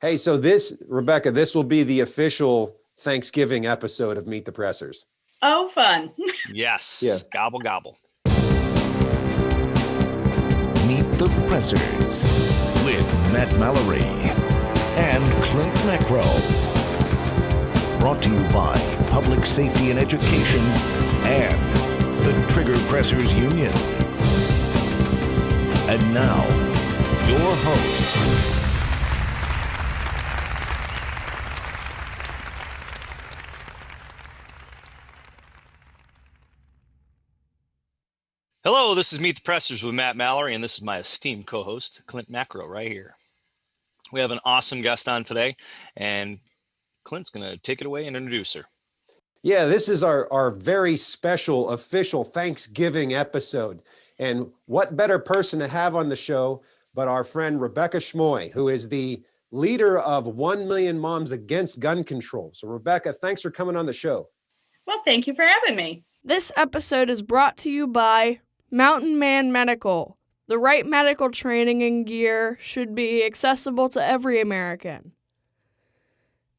Hey, so Rebecca, this will be the official Thanksgiving episode of Meet the Pressers. Oh, fun. Yes. Yeah. Gobble, gobble. Meet the Pressers with Matt Mallory and Klint Macro. Brought to you by Public Safety and Education and the Trigger Pressers Union. And now, your hosts. Hello, this is Meet the Pressers with Matt Mallory, and this is my esteemed co-host, Klint Macro, right here. We have an awesome guest on today, and Clint's going to take it away and introduce her. Yeah, this is our very special official Thanksgiving episode. And what better person to have on the show but our friend Rebecca Schmoe, who is the leader of 1 Million Moms Against Gun Control. So Rebecca, thanks for coming on the show. Well, thank you for having me. This episode is brought to you by Mountain Man Medical. The right medical training and gear should be accessible to every American.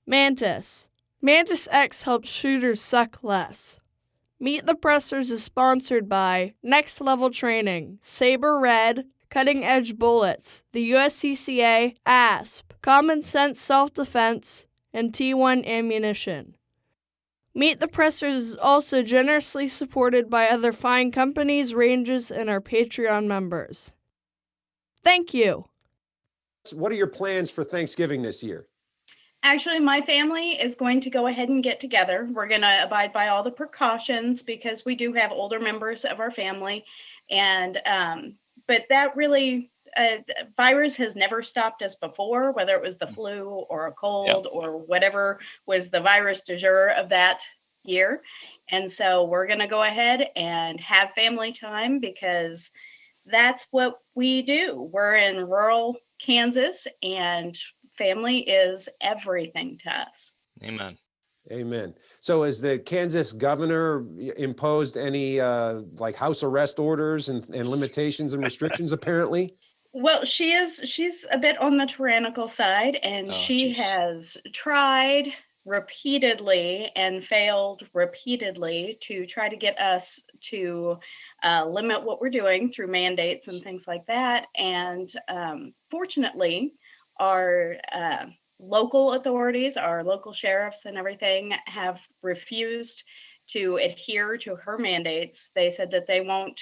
Mantis. Mantis X helps shooters suck less. Meet the Pressers is sponsored by Next Level Training, Saber Red, Cutting Edge Bullets, the USCCA, ASP, Common Sense Self-Defense, and T1 Ammunition. Meet the Pressers is also generously supported by other fine companies, ranges, and our Patreon members. Thank you. What are your plans for Thanksgiving this year? Actually, my family is going to go ahead and get together. We're going to abide by all the precautions because we do have older members of our family. And, but that really, virus has never stopped us before, whether it was the flu or a cold or whatever was the virus du jour of that year. And so we're going to go ahead and have family time because that's what we do. We're in rural Kansas and family is everything to us. Amen. Amen. So has the Kansas governor imposed any like house arrest orders and limitations and restrictions apparently? Well, she's a bit on the tyrannical side, and she has tried repeatedly and failed repeatedly to try to get us to limit what we're doing through mandates and things like that. And fortunately, our local authorities, our local sheriffs and everything have refused to adhere to her mandates. They said that they won't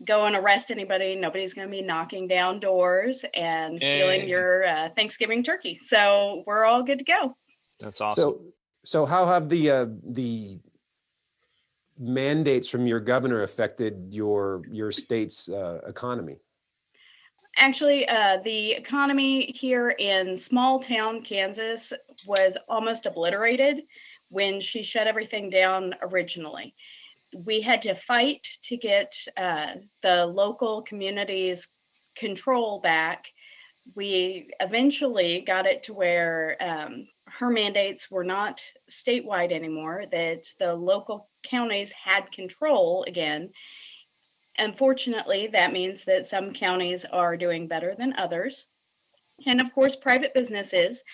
go and arrest anybody. Nobody's going to be knocking down doors and stealing your Thanksgiving turkey. So we're all good to go. That's awesome. So how have the mandates from your governor affected your state's economy? Actually, the economy here in small town Kansas was almost obliterated when she shut everything down originally. We had to fight to get the local community's control back. We eventually got it to where her mandates were not statewide anymore, that the local counties had control again. Unfortunately, that means that some counties are doing better than others. And of course, private businesses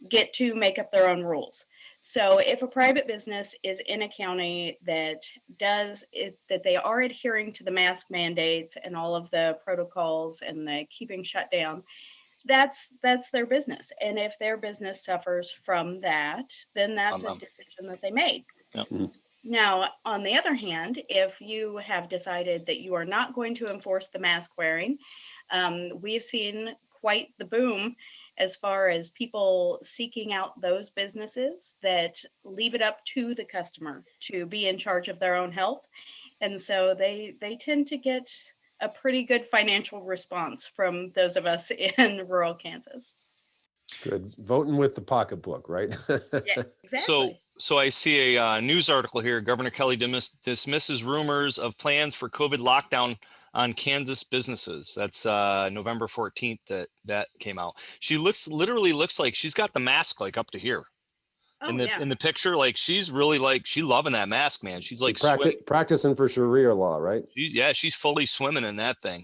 get to make up their own rules. So if a private business is in a county that that they are adhering to the mask mandates and all of the protocols and the keeping shut down, that's their business. And if their business suffers from that, then that's a decision that they made. Yep. Now, on the other hand, if you have decided that you are not going to enforce the mask wearing, we've seen quite the boom as far as people seeking out those businesses that leave it up to the customer to be in charge of their own health. And so they tend to get a pretty good financial response from those of us in rural Kansas. Good. Voting with the pocketbook, right? Yeah, exactly. So I see a news article here. Governor Kelly dismisses rumors of plans for COVID lockdown on Kansas businesses. That's November 14th that came out. She literally looks like she's got the mask like up to here. Oh, in the picture, like she's really she loving that mask, man. She's like practicing for Sharia law, right? She's fully swimming in that thing.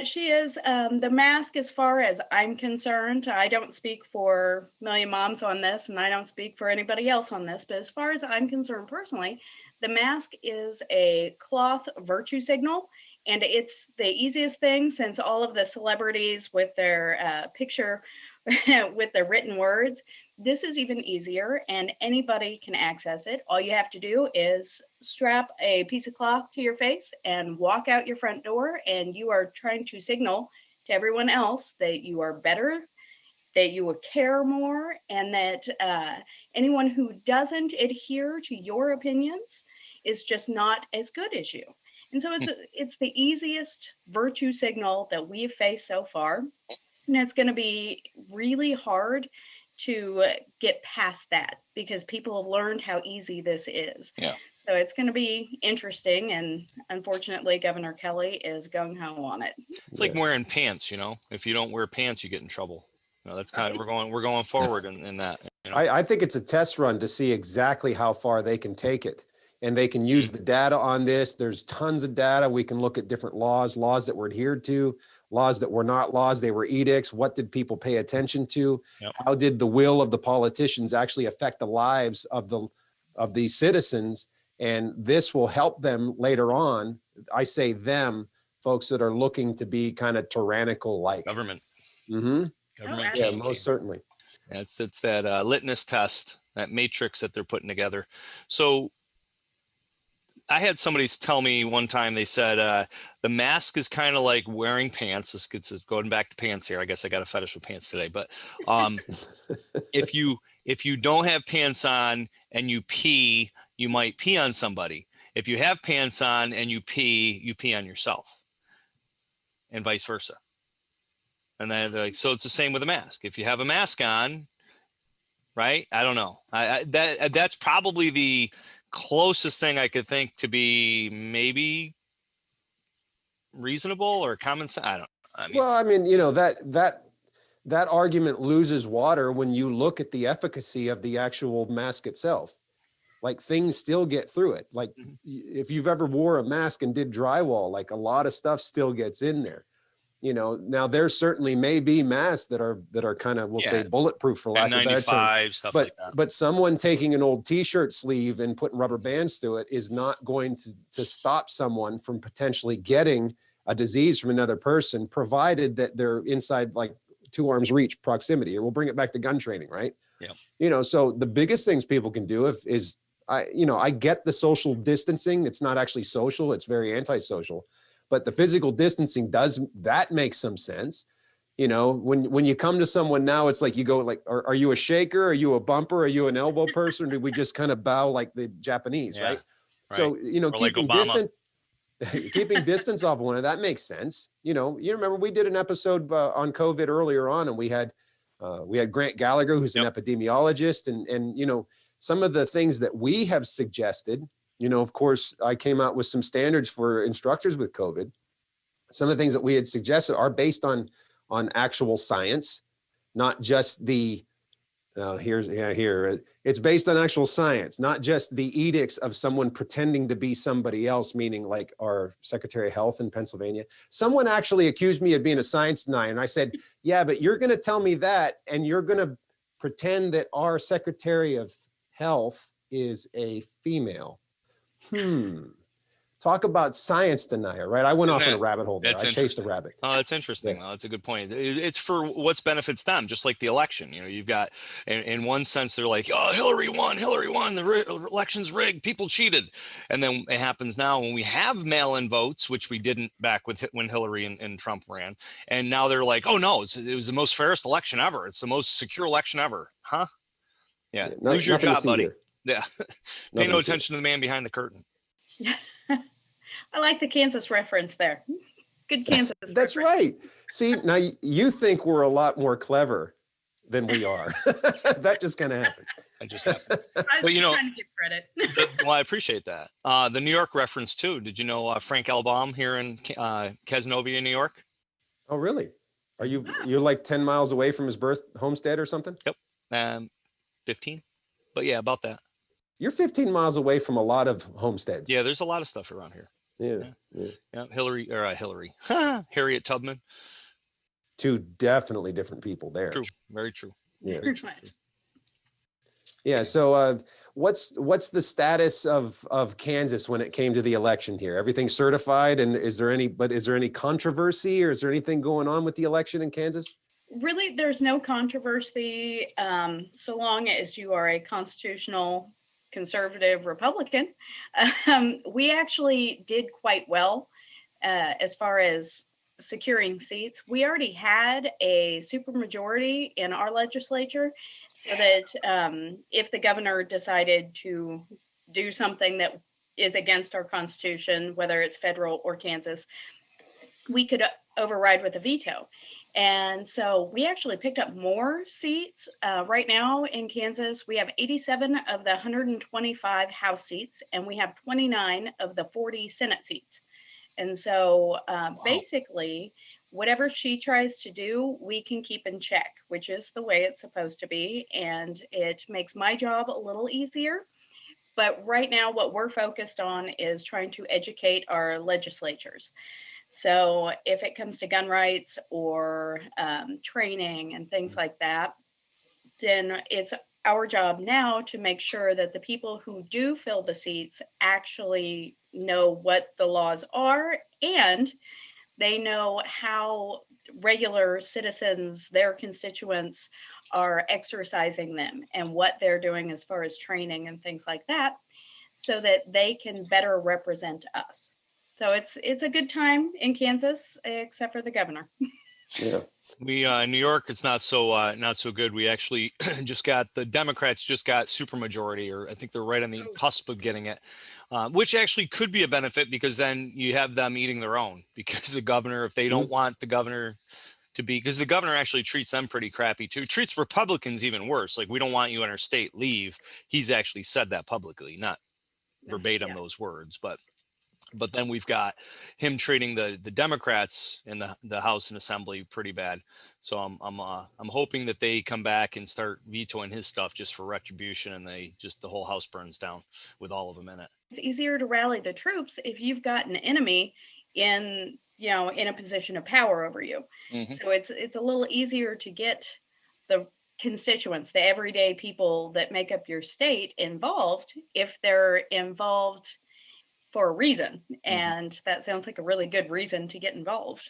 She is. The mask, as far as I'm concerned, I don't speak for Million Moms on this, and I don't speak for anybody else on this, but as far as I'm concerned personally, the mask is a cloth virtue signal, and it's the easiest thing since all of the celebrities with their picture, with their written words. This is even easier, and anybody can access it. All you have to do is strap a piece of cloth to your face and walk out your front door, and you are trying to signal to everyone else that you are better, that you will care more, and that anyone who doesn't adhere to your opinions is just not as good as you. And so it's the easiest virtue signal that we've faced so far, and it's going to be really hard to get past that because people have learned how easy this is. Yeah. So it's going to be interesting, and unfortunately, Governor Kelly is gung ho on it. It's like wearing pants. If you don't wear pants, you get in trouble. That's kind of we're going forward in that. I think it's a test run to see exactly how far they can take it, and they can use the data on this. There's tons of data. We can look at different laws that were adhered to, laws that were not laws, they were edicts. What did people pay attention to? Yep. How did the will of the politicians actually affect the lives of the citizens? And this will help them later on. I say them, folks that are looking to be kind of tyrannical like Government. Mm-hmm. Government Yeah, changing. most certainly. Yeah, it's that litmus test, that matrix that they're putting together. So I had somebody tell me one time, they said, the mask is kind of like wearing pants. This gets us going back to pants here. I guess I got a fetish with pants today, but if you don't have pants on and you pee, you might pee on somebody. If you have pants on and you pee on yourself, and vice versa. And then they're like, so it's the same with a mask. If you have a mask on, right? I don't know. That's probably the closest thing I could think to be maybe reasonable or common sense. I mean, that argument loses water when you look at the efficacy of the actual mask itself. Like, things still get through it. Like, if you've ever wore a mask and did drywall, like, a lot of stuff still gets in there. Now there certainly may be masks that are kind of, we'll say, bulletproof, for lack of a better term. Stuff but like that. but someone taking an old t-shirt sleeve and putting rubber bands to it is not going to stop someone from potentially getting a disease from another person, provided that they're inside like 2 arms reach proximity. Or we'll bring it back to gun training, right? Yeah. So the biggest things people can do is I get the social distancing. It's not actually social. It's very antisocial. But the physical distancing that makes some sense. When you come to someone now, it's like you go like, are you a shaker? Are you a bumper? Are you an elbow person? Or do we just kind of bow like the Japanese, right? So, keeping distance, keeping distance off one another, that makes sense. You remember we did an episode on COVID earlier on, and we had Grant Gallagher, who's an epidemiologist, and some of the things that we have suggested. Of course, I came out with some standards for instructors with COVID. Some of the things that we had suggested are based on actual science, not just the, it's based on actual science, not just the edicts of someone pretending to be somebody else, meaning like our Secretary of Health in Pennsylvania. Someone actually accused me of being a science denier. And I said, yeah, but you're going to tell me that, and you're going to pretend that our Secretary of Health is a female. Talk about science denier, right? I went off in a rabbit hole there. I chased a rabbit. Oh, that's interesting. Yeah. That's a good point. It's for what's benefits them, just like the election. You've got, in one sense, they're like, oh, Hillary won, the election's rigged, people cheated. And then it happens now when we have mail-in votes, which we didn't back when Hillary and Trump ran. And now they're like, oh, no, it was the most fairest election ever. It's the most secure election ever. Huh? Yeah. Lose your job, buddy. Here. Yeah. Pay no attention to the man behind the curtain. I like the Kansas reference there. Good Kansas. That's right. See, now you think we're a lot more clever than we are. That just kind of happened. That just happened. I was trying to give credit. Well, I appreciate that. The New York reference too. Did you know Frank L. Baum here in Cazenovia, New York? Oh, really? You're like 10 miles away from his birth homestead or something? Yep. 15. But yeah, about that. You're 15 miles away from a lot of homesteads. Yeah, there's a lot of stuff around here. Yeah. Yeah, Hillary, Harriet Tubman. Two definitely different people there. True, very true. Yeah. Very true. Yeah. So what's the status of Kansas when it came to the election here? Everything certified, and is there any controversy, or is there anything going on with the election in Kansas? Really, there's no controversy so long as you are a constitutional conservative Republican. We actually did quite well as far as securing seats. We already had a supermajority in our legislature, so that if the governor decided to do something that is against our Constitution, whether it's federal or Kansas, we could override with a veto. And so we actually picked up more seats. Right now in Kansas, we have 87 of the 125 House seats, and we have 29 of the 40 Senate seats. And so basically, whatever she tries to do, we can keep in check, which is the way it's supposed to be. And it makes my job a little easier. But right now, what we're focused on is trying to educate our legislatures. So if it comes to gun rights or training and things like that, then it's our job now to make sure that the people who do fill the seats actually know what the laws are, and they know how regular citizens, their constituents, are exercising them and what they're doing as far as training and things like that, so that they can better represent us. So it's a good time in Kansas, except for the governor. Yeah. We New York, it's not so good. We actually the Democrats just got supermajority, or I think they're right on the cusp of getting it, which actually could be a benefit, because then you have them eating their own, because the governor, if they don't want the governor to be, because the governor actually treats them pretty crappy too, treats Republicans even worse. Like, we don't want you in our state, leave. He's actually said that publicly, not verbatim those words, but then we've got him treating the Democrats in the House and Assembly pretty bad. So I'm hoping that they come back and start vetoing his stuff just for retribution, and the whole House burns down with all of them in it. It's easier to rally the troops if you've got an enemy in a position of power over you. Mm-hmm. So it's a little easier to get the constituents, the everyday people that make up your state, involved if they're involved for a reason. And that sounds like a really good reason to get involved.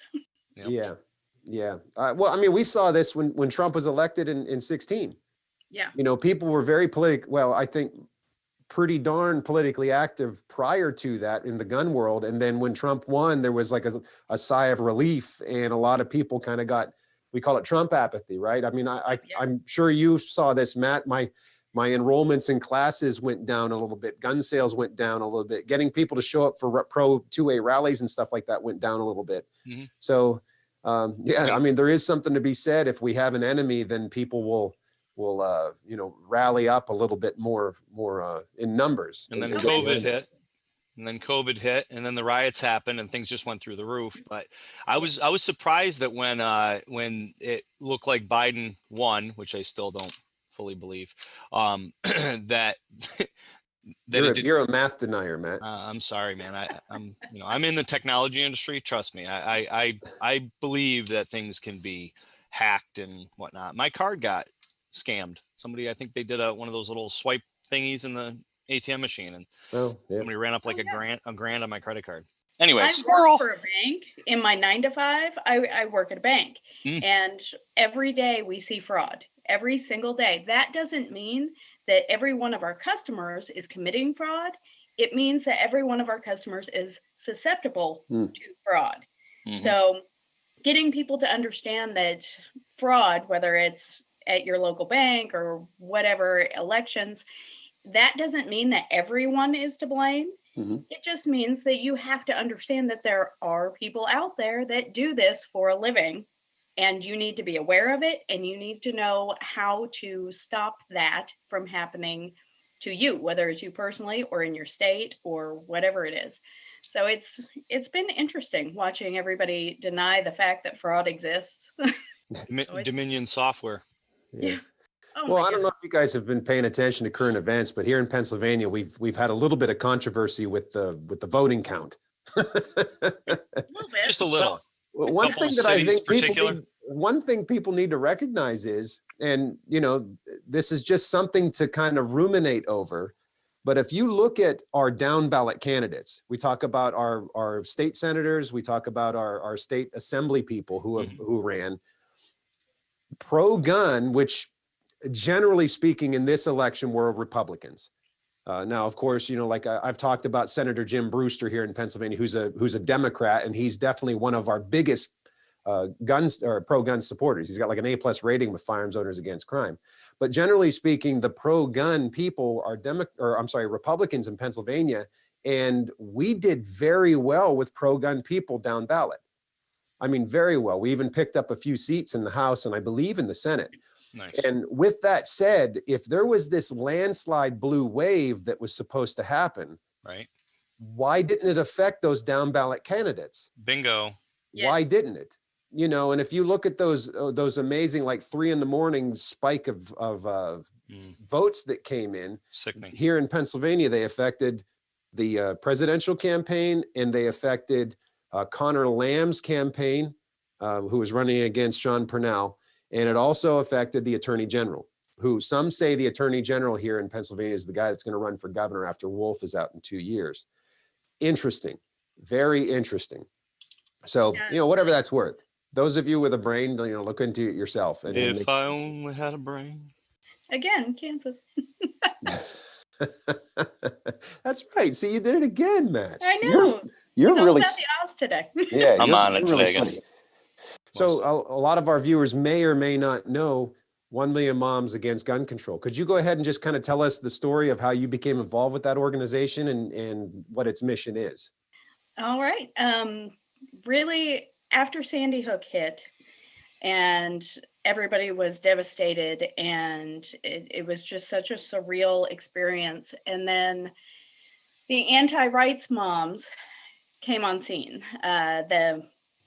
Yep. Yeah. Well, I mean, we saw this when Trump was elected in 16. Yeah. People were very I think pretty darn politically active prior to that in the gun world. And then when Trump won, there was like a sigh of relief, and a lot of people kind of we call it Trump apathy, right? I mean, I'm sure you saw this, Matt. My enrollments in classes went down a little bit. Gun sales went down a little bit. Getting people to show up for pro 2A rallies and stuff like that went down a little bit. Mm-hmm. So, I mean, there is something to be said. If we have an enemy, then people will rally up a little bit more in numbers. And then COVID hit. And then the riots happened, and things just went through the roof. But I was surprised that when it looked like Biden won, which I still don't fully believe, that you're a math denier, Matt. I'm sorry, man. I'm in the technology industry. Trust me. I believe that things can be hacked and whatnot. My card got scammed. Somebody, I think they did one of those little swipe thingies in the ATM machine, and somebody ran up like a grand on my credit card. Anyway, I work for a bank. In my 9 to 5, I work at a bank, and every day we see fraud. Every single day. That doesn't mean that every one of our customers is committing fraud. It means that every one of our customers is susceptible to fraud. Mm-hmm. So getting people to understand that fraud, whether it's at your local bank or whatever, elections, that doesn't mean that everyone is to blame. Mm-hmm. It just means that you have to understand that there are people out there that do this for a living. And you need to be aware of it, and you need to know how to stop that from happening to you, whether it's you personally or in your state or whatever it is. So it's been interesting watching everybody deny the fact that fraud exists. Dominion software. Yeah. Oh, well, I don't know if you guys have been paying attention to current events, but here in Pennsylvania, we've had a little bit of controversy with the voting count. little bit. Just a little. Well, one Couple thing of that I cities think people particular? need, one thing people need to recognize is, and this is just something to kind of ruminate over. But if you look at our down ballot candidates, we talk about our state senators, we talk about our state assembly people who ran pro-gun, which generally speaking in this election were Republicans. Now, of course, like I've talked about Senator Jim Brewster here in Pennsylvania, who's a Democrat, and he's definitely one of our biggest guns or pro-gun supporters. He's got like an A+ rating with Firearms Owners Against Crime. But generally speaking, the pro-gun people are Republicans in Pennsylvania, and we did very well with pro-gun people down ballot. I mean, very well. We even picked up a few seats in the House and I believe in the Senate. Nice. And with that said, if there was this landslide blue wave that was supposed to happen, Right. why didn't it affect those down ballot candidates? Bingo. Why didn't it? And if you look at those amazing, like 3 a.m. spike of votes that came in Sickening. here in Pennsylvania, they affected the presidential campaign, and they affected Connor Lamb's campaign, who was running against Sean Purnell. And it also affected the attorney general, who some say the attorney general here in Pennsylvania is the guy that's going to run for governor after Wolf is out in 2 years. Interesting. Very interesting. So, whatever that's worth. Those of you with a brain, look into it yourself. And If I only had a brain. Again, Kansas. That's right. See, you did it again, Matt. I know. You're It's all really about the odds today. yeah. I'm on it, you're really Vegas. funny. So a lot of our viewers may or may not know 1 Million Moms Against Gun Control. Could you go ahead and just kind of tell us the story of how you became involved with that organization and what its mission is? All right. Really, after Sandy Hook hit and everybody was devastated, and it was just such a surreal experience. And then the anti-rights moms came on scene. The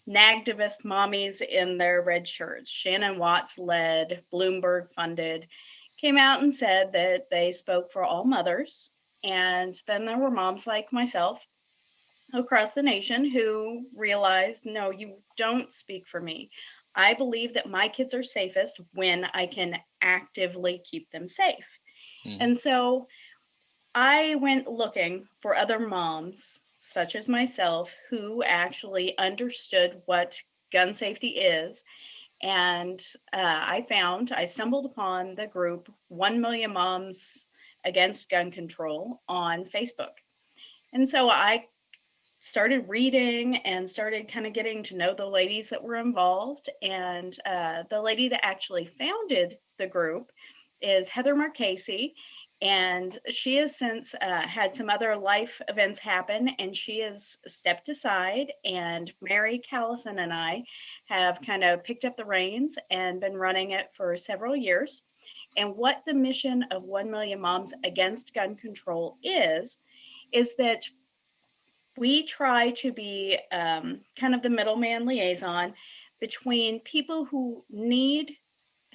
Nagtivist mommies in their red shirts, Shannon Watts led, Bloomberg funded, came out and said that they spoke for all mothers. And then there were moms like myself across the nation who realized, no, you don't speak for me. I believe that my kids are safest when I can actively keep them safe. And so I went looking for other moms such as myself, who actually understood what gun safety is. And I stumbled upon the group 1 Million Moms Against Gun Control on Facebook. And so I started reading and started kind of getting to know the ladies that were involved. And the lady that actually founded the group is Heather Marchese. And she has since had some other life events happen, and she has stepped aside, and Mary Callison and I have kind of picked up the reins and been running it for several years. And what the mission of 1 Million Moms Against Gun Control is that we try to be kind of the middleman liaison between people who need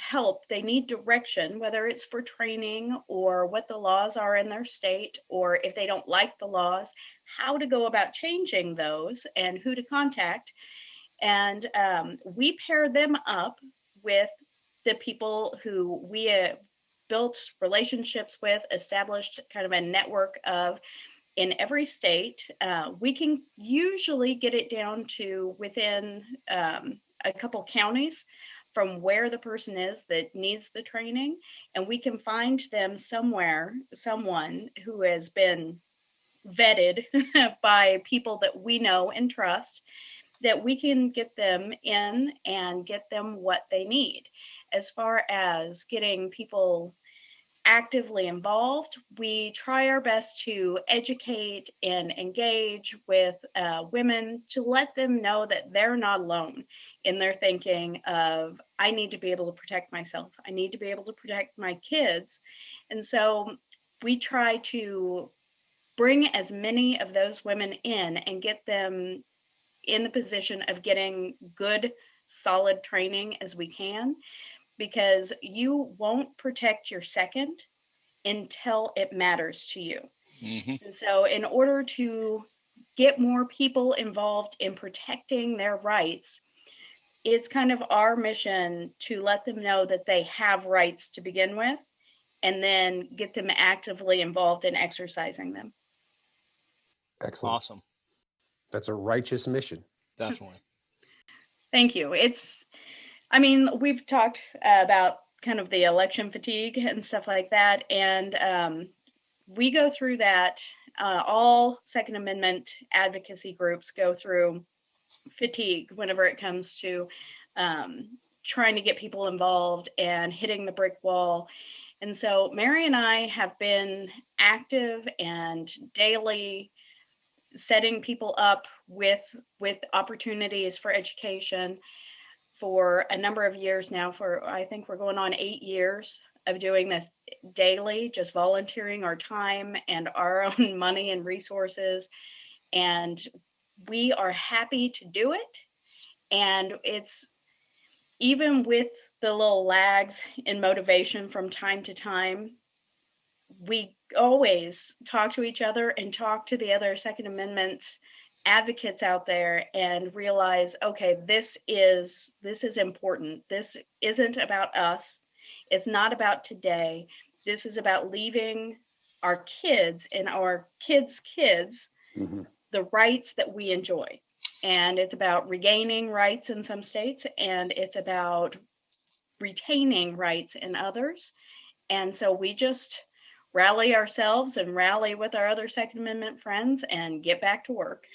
help, they need direction, whether it's for training or what the laws are in their state, or if they don't like the laws, how to go about changing those and who to contact. And we pair them up with the people who we built relationships with, established kind of a network of in every state. We can usually get it down to within a couple counties from where the person is that needs the training, and we can find them someone who has been vetted by people that we know and trust, that we can get them in and get them what they need. As far as getting people actively involved, we try our best to educate and engage with women to let them know that they're not alone in their thinking of, I need to be able to protect myself. I need to be able to protect my kids. And so we try to bring as many of those women in and get them in the position of getting good, solid training as we can, because you won't protect your second until it matters to you. And so in order to get more people involved in protecting their rights, it's kind of our mission to let them know that they have rights to begin with, and then get them actively involved in exercising them. Excellent. Awesome. That's a righteous mission. Definitely. Thank you. We've talked about kind of the election fatigue and stuff like that. And we go through that. All Second Amendment advocacy groups go through fatigue whenever it comes to trying to get people involved and hitting the brick wall. And so Mary and I have been active and daily setting people up with opportunities for education for a number of years now. I think we're going on 8 years of doing this daily, just volunteering our time and our own money and resources. And we are happy to do it. And it's even with the little lags in motivation from time to time, we always talk to each other and talk to the other Second Amendment advocates out there and realize, okay, this is important. This isn't about us. It's not about today. This is about leaving our kids and our kids' kids the rights that we enjoy. And it's about regaining rights in some states, and it's about retaining rights in others. And so we just rally ourselves and rally with our other Second Amendment friends and get back to work.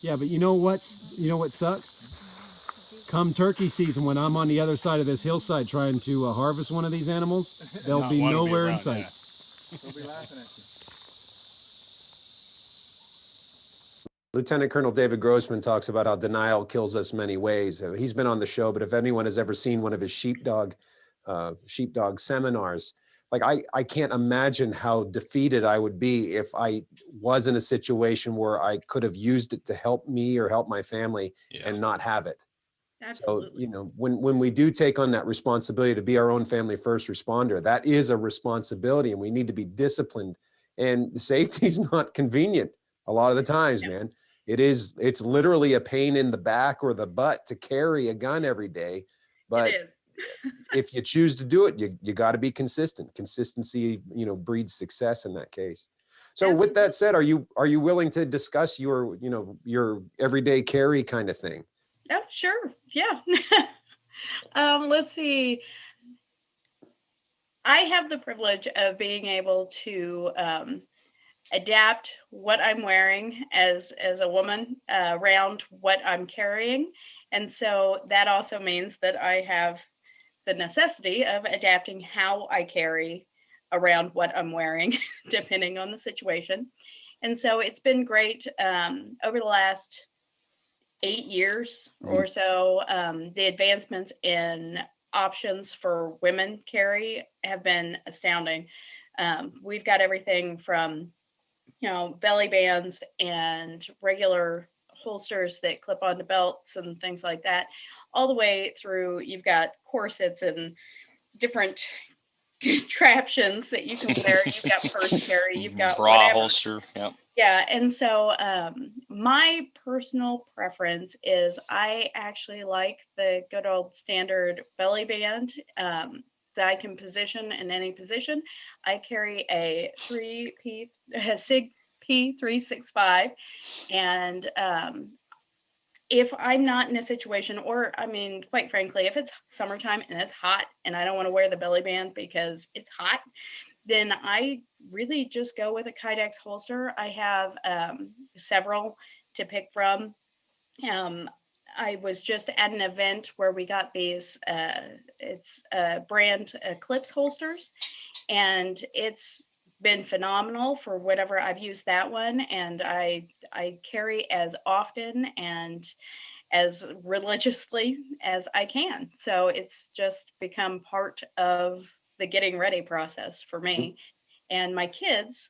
Yeah, but you know what sucks? Come turkey season, when I'm on the other side of this hillside trying to harvest one of these animals, they'll be nowhere in sight. They'll be laughing at you. Lieutenant Colonel David Grossman talks about how denial kills us many ways. He's been on the show, but if anyone has ever seen one of his sheepdog seminars, like I can't imagine how defeated I would be if I was in a situation where I could have used it to help me or help my family and not have it. Absolutely. So, when we do take on that responsibility to be our own family first responder, that is a responsibility, and we need to be disciplined. And safety is not convenient a lot of the times, man. It's literally a pain in the back or the butt to carry a gun every day. But if you choose to do it, you got to be consistent. Consistency, breeds success in that case. So with that said, are you willing to discuss your everyday carry kind of thing? Oh, sure. Yeah. Let's see. I have the privilege of being able to adapt what I'm wearing as a woman around what I'm carrying. And so that also means that I have the necessity of adapting how I carry around what I'm wearing, depending on the situation. And so it's been great over the last 8 years or so. The advancements in options for women carry have been astounding. We've got everything from belly bands and regular holsters that clip onto belts and things like that, all the way through. You've got corsets and different contraptions that you can wear. You've got purse carry, you've got bra whatever. holster. Yep. Yeah. And so my personal preference is I actually like the good old standard belly band that I can position in any position. I carry a SIG P365. And if I'm not in a situation, or quite frankly, if it's summertime and it's hot and I don't want to wear the belly band because it's hot, then I really just go with a Kydex holster. I have several to pick from. I was just at an event where we got these, it's brand Eclipse holsters, and it's been phenomenal for whatever I've used that one. And I carry as often and as religiously as I can. So it's just become part of the getting ready process for me. And my kids,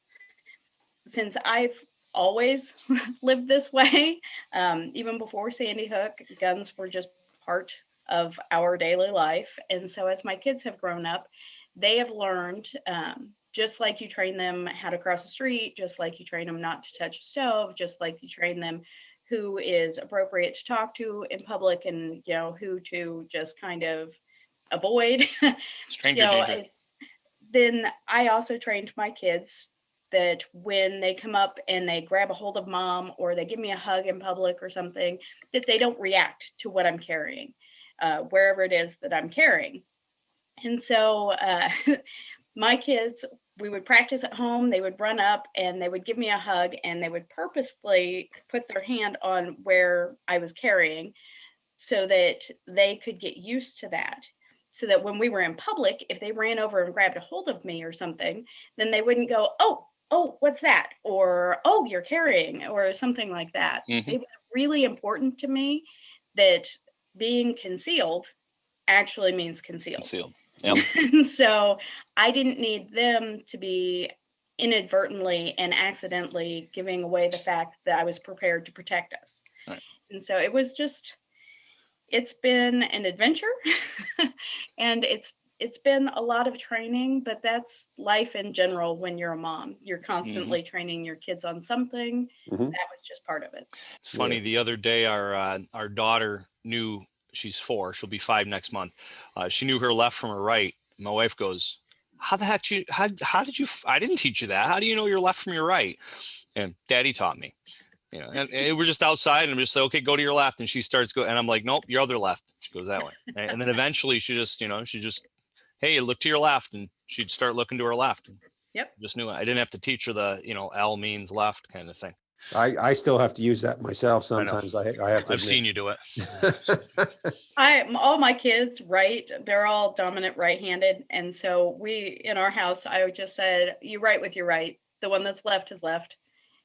since I've always lived this way, even before Sandy Hook, guns were just part of our daily life. And so as my kids have grown up, they have learned just like you train them how to cross the street, just like you train them not to touch a stove, just like you train them who is appropriate to talk to in public and, who to just kind of avoid. Stranger danger. Then I also trained my kids that when they come up and they grab a hold of mom or they give me a hug in public or something, that they don't react to what I'm carrying, wherever it is that I'm carrying. And so my kids, we would practice at home. They would run up and they would give me a hug and they would purposefully put their hand on where I was carrying so that they could get used to that. So that when we were in public, if they ran over and grabbed a hold of me or something, then they wouldn't go, oh, what's that? Or, oh, you're carrying, or something like that. Mm-hmm. It was really important to me that being concealed actually means concealed. Yep. So I didn't need them to be inadvertently and accidentally giving away the fact that I was prepared to protect us. Right. And so it was just, it's been an adventure and it's been a lot of training, but that's life in general. When you're a mom, you're constantly training your kids on something. That was just part of it. It's funny. The other day, our daughter knew, she's 4, she'll be 5 next month. She knew her left from her right. My wife goes, how the heck how did you, I didn't teach you that. How do you know your left from your right? And Daddy taught me. And we're just outside and I'm just like, okay, go to your left. And she starts going, and I'm like, nope, your other left. She goes that way. And then eventually she just, hey, look to your left. And she'd start looking to her left. Yep. Just knew it. I didn't have to teach her the, L means left kind of thing. I still have to use that myself sometimes. I have to. I've seen you do it. All my kids, right? They're all dominant right-handed. And so in our house, I just said, you write with your right. The one that's left is left.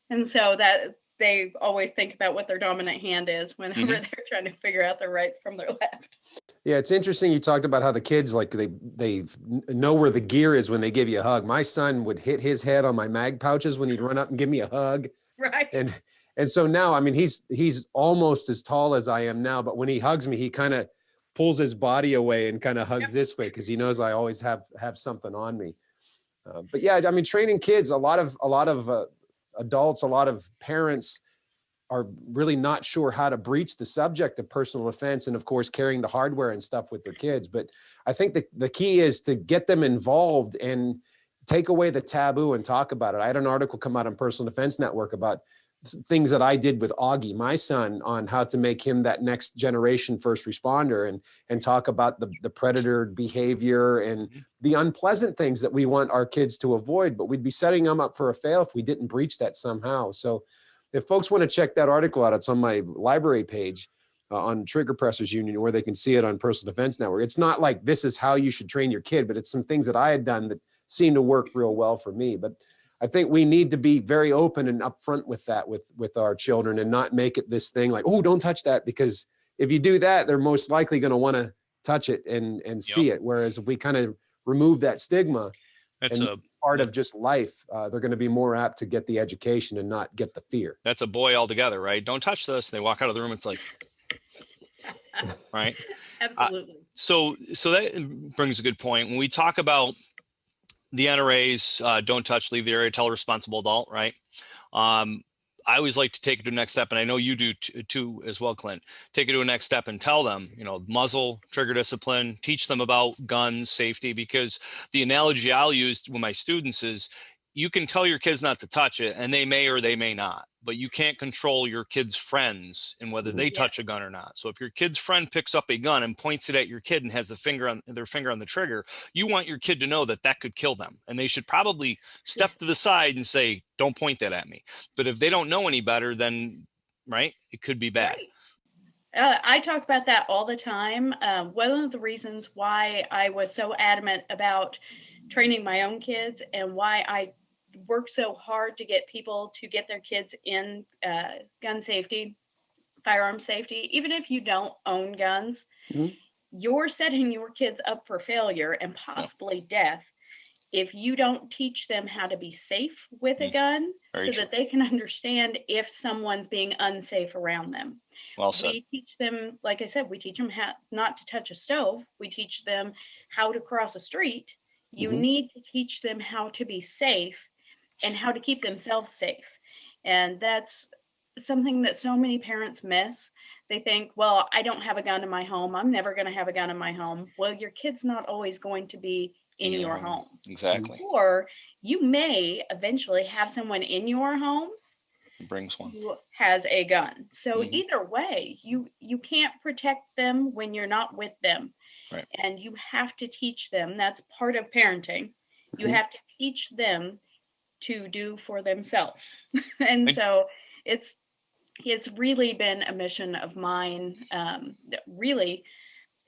And so that they always think about what their dominant hand is whenever they're trying to figure out their right from their left. Yeah, it's interesting. You talked about how the kids, like they know where the gear is when they give you a hug. My son would hit his head on my mag pouches when he'd run up and give me a hug. Right. And so now, I mean, he's almost as tall as I am now, but when he hugs me, he kind of pulls his body away and kind of hugs this way because he knows I always have something on me. But yeah, I mean, training kids, a lot of adults, a lot of parents are really not sure how to breach the subject of personal defense and of course carrying the hardware and stuff with their kids. But I think the key is to get them involved and take away the taboo and talk about it. I had an article come out on Personal Defense Network about things that I did with Augie, my son, on how to make him that next generation first responder and talk about the predator behavior and the unpleasant things that we want our kids to avoid, but we'd be setting them up for a fail if we didn't breach that somehow. So if folks want to check that article out, it's on my library page on Trigger Pressers Union, where they can see it on Personal Defense Network. It's not like this is how you should train your kid, but it's some things that I had done that seemed to work real well for me. But I think we need to be very open and upfront with that with our children and not make it this thing like, oh, don't touch that, because if you do that, they're most likely going to want to touch it and see it. Whereas if we kind of remove that stigma, that's a part of just life, they're going to be more apt to get the education and not get the fear. That's a boy altogether, right? Don't touch this. They walk out of the room. It's like, right. Absolutely. So that brings a good point. When we talk about the NRAs, don't touch, leave the area, tell a responsible adult, right? I always like to take it to the next step, and I know you do too as well, Klint. Take it to a next step and tell them, muzzle, trigger discipline, teach them about guns, safety, because the analogy I'll use with my students is you can tell your kids not to touch it, and they may or they may not, but you can't control your kid's friends and whether they touch a gun or not. So if your kid's friend picks up a gun and points it at your kid and has their finger on the trigger, you want your kid to know that could kill them. And they should probably step to the side and say, don't point that at me. But if they don't know any better, then, right, it could be bad. Right. I talk about that all the time. One of the reasons why I was so adamant about training my own kids and why I work so hard to get people to get their kids in gun safety, firearm safety, even if you don't own guns, you're setting your kids up for failure and possibly death if you don't teach them how to be safe with a gun that they can understand if someone's being unsafe around them. Well said. We teach them, like I said, we teach them how not to touch a stove. We teach them how to cross a street. You Mhm. need to teach them how to be safe and how to keep themselves safe. And that's something that so many parents miss. They think, well, I don't have a gun in my home. I'm never going to have a gun in my home. Well, your kid's not always going to be in your home. Exactly. Or you may eventually have someone in your home Brings one. who has a gun. So Mhm. either way, you can't protect them when you're not with them. Right. And you have to teach them. That's part of parenting. You Mhm. have to teach them to do for themselves. And And- so it's really been a mission of mine, really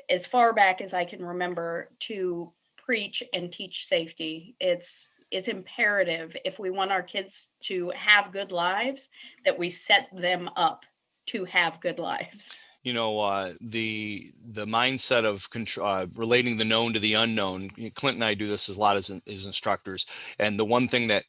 as far back as I can remember, to preach and teach safety. It's imperative if we want our kids to have good lives that we set them up to have good lives. You know, the mindset of relating the known to the unknown. Klint and I do this a lot as instructors, and the one thing that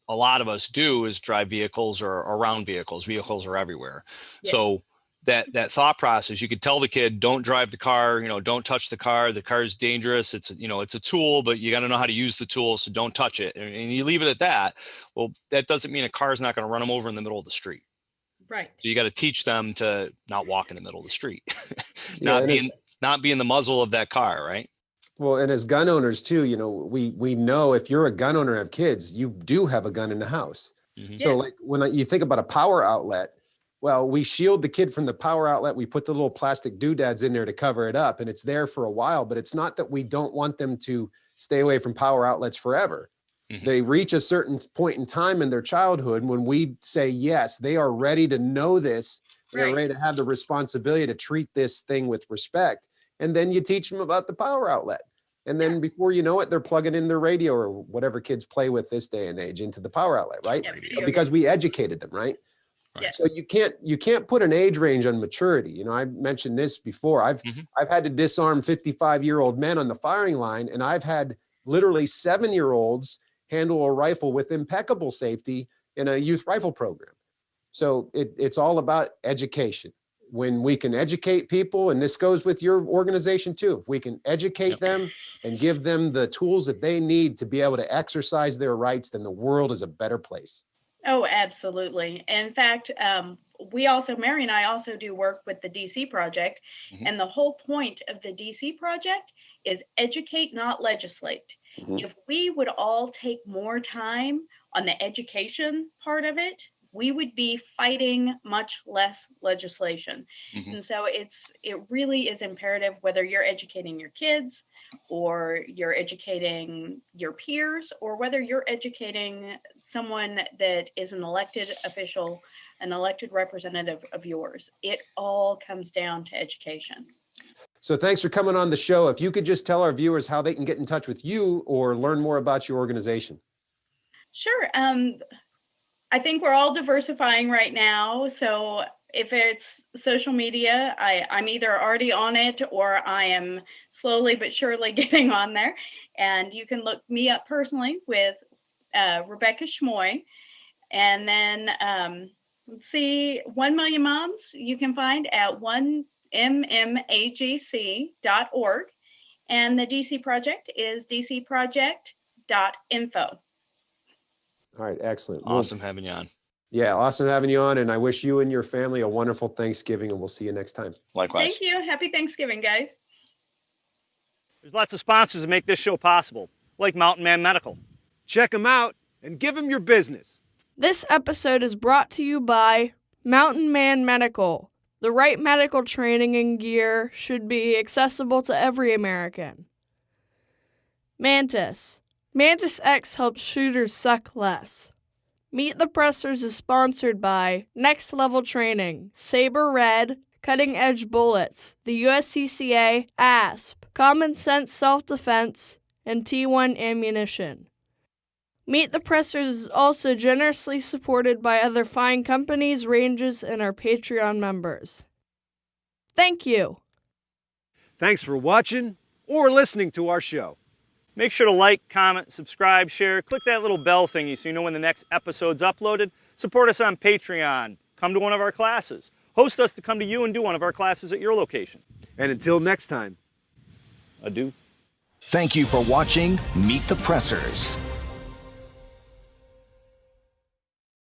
a lot of us do is drive vehicles or around vehicles. Vehicles are everywhere. Yeah. So that thought process, you could tell the kid, don't drive the car, don't touch the car. The car is dangerous. It's a tool, but you got to know how to use the tool. So don't touch it. And you leave it at that. Well, that doesn't mean a car is not going to run them over in the middle of the street. Right. So you got to teach them to not walk in the middle of the street, Yeah, and not be in the muzzle of that car. Right. well, and as gun owners too, we know if you're a gun owner and have kids, you do have a gun in the house. Mhm. So like you think about a power outlet, well, we shield the kid from the power outlet. We put the little plastic doodads in there to cover it up, and it's there for a while, but it's not that we don't want them to stay away from power outlets forever. Mhm. They reach a certain point in time in their childhood when we say, yes, they are ready to know this. They're Right. ready to have the responsibility to treat this thing with respect. And then you teach them about the power outlet. And then before you know it, they're plugging in their radio or whatever kids play with this day and age into the power outlet, right? Yeah, video Because games. we educated them, right? Right. So you can't put an age range on maturity. I mentioned this before. I've had to disarm 55-year-old men on the firing line, and I've had literally 7-year-olds handle a rifle with impeccable safety in a youth rifle program. So it's all about education. When we can educate people, and this goes with your organization too, if we can educate them and give them the tools that they need to be able to exercise their rights, then the world is a better place. Oh, absolutely. In fact, Mary and I also do work with the DC Project. Mhm. And the whole point of the DC Project is educate, not legislate. Mhm. If we would all take more time on the education part of it, we would be fighting much less legislation. Mhm. And so it really is imperative, whether you're educating your kids or you're educating your peers, or whether you're educating someone that is an elected official, an elected representative of yours. It all comes down to education. So thanks for coming on the show. If you could just tell our viewers how they can get in touch with you or learn more about your organization. Sure. I think we're all diversifying right now. So if it's social media, I'm either already on it or I am slowly but surely getting on there. And you can look me up personally with Rebecca Schmoe. And then let's see, 1 Million Moms you can find at 1mmagc.org. And the DC Project is dcproject.info. All right, excellent. Awesome having you on. Yeah, awesome having you on. And I wish you and your family a wonderful Thanksgiving, and we'll see you next time. Likewise. Thank you. Happy Thanksgiving, guys. There's lots of sponsors that make this show possible, like Mountain Man Medical. Check them out and give them your business. This episode is brought to you by Mountain Man Medical. The right medical training and gear should be accessible to every American. Mantis. Mantis X helps shooters suck less. Meet the Pressers is sponsored by Next Level Training, Saber Red, Cutting Edge Bullets, the USCCA, ASP, Common Sense Self-Defense, and T1 Ammunition. Meet the Pressers is also generously supported by other fine companies, ranges, and our Patreon members. Thank you. Thanks for watching or listening to our show. Make sure to like, comment, subscribe, share, click that little bell thingy so you know when the next episode's uploaded. Support us on Patreon. Come to one of our classes. Host us to come to you and do one of our classes at your location. And until next time. Adieu. Thank you for watching Meet the Pressers.